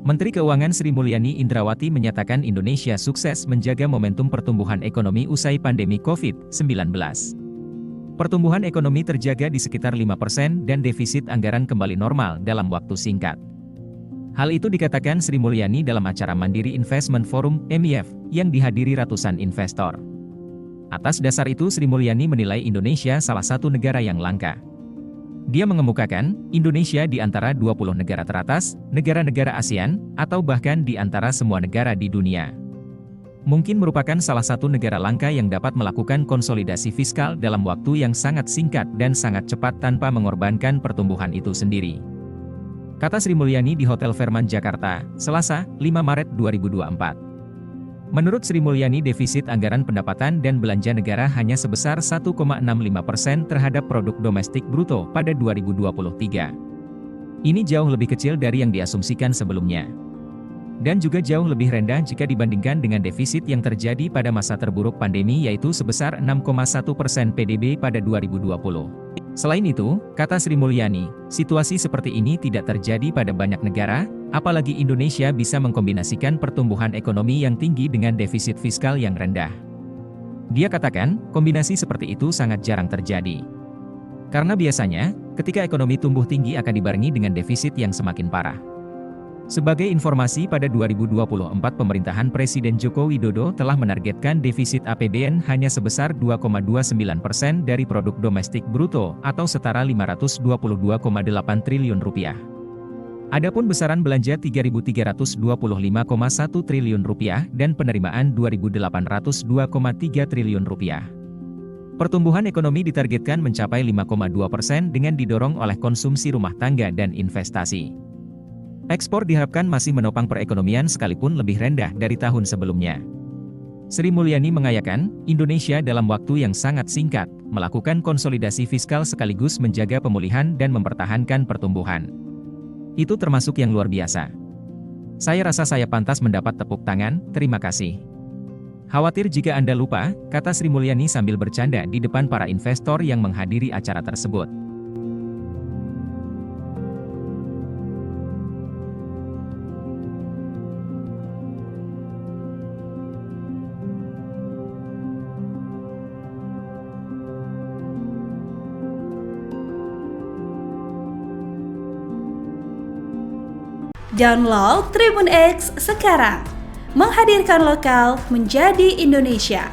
Menteri Keuangan Sri Mulyani Indrawati menyatakan Indonesia sukses menjaga momentum pertumbuhan ekonomi usai pandemi COVID-19. Pertumbuhan ekonomi terjaga di sekitar 5% dan defisit anggaran kembali normal dalam waktu singkat. Hal itu dikatakan Sri Mulyani dalam acara Mandiri Investment Forum (MIF) yang dihadiri ratusan investor. Atas dasar itu Sri Mulyani menilai Indonesia salah satu negara yang langka. Dia mengemukakan, Indonesia di antara 20 negara teratas, negara-negara ASEAN, atau bahkan di antara semua negara di dunia. Mungkin merupakan salah satu negara langka yang dapat melakukan konsolidasi fiskal dalam waktu yang sangat singkat dan sangat cepat tanpa mengorbankan pertumbuhan itu sendiri. Kata Sri Mulyani di Hotel Fairmont Jakarta, Selasa, 5 Maret 2024. Menurut Sri Mulyani defisit anggaran pendapatan dan belanja negara hanya sebesar 1,65% terhadap produk domestik bruto pada 2023. Ini jauh lebih kecil dari yang diasumsikan sebelumnya. Dan juga jauh lebih rendah jika dibandingkan dengan defisit yang terjadi pada masa terburuk pandemi yaitu sebesar 6,1% PDB pada 2020. Selain itu, kata Sri Mulyani, situasi seperti ini tidak terjadi pada banyak negara, apalagi Indonesia bisa mengkombinasikan pertumbuhan ekonomi yang tinggi dengan defisit fiskal yang rendah. Dia katakan, kombinasi seperti itu sangat jarang terjadi. Karena biasanya, ketika ekonomi tumbuh tinggi akan dibarengi dengan defisit yang semakin parah. Sebagai informasi, pada 2024 pemerintahan Presiden Joko Widodo telah menargetkan defisit APBN hanya sebesar 2,29% dari produk domestik bruto atau setara 522,8 triliun rupiah. Adapun besaran belanja 3.325,1 triliun rupiah dan penerimaan 2.802,3 triliun rupiah. Pertumbuhan ekonomi ditargetkan mencapai 5,2% dengan didorong oleh konsumsi rumah tangga dan investasi. Ekspor diharapkan masih menopang perekonomian sekalipun lebih rendah dari tahun sebelumnya. Sri Mulyani mengatakan, Indonesia dalam waktu yang sangat singkat, melakukan konsolidasi fiskal sekaligus menjaga pemulihan dan mempertahankan pertumbuhan. Itu termasuk yang luar biasa. Saya rasa saya pantas mendapat tepuk tangan, terima kasih. Khawatir jika Anda lupa, kata Sri Mulyani sambil bercanda di depan para investor yang menghadiri acara tersebut. Download Tribun X sekarang, menghadirkan lokal menjadi Indonesia.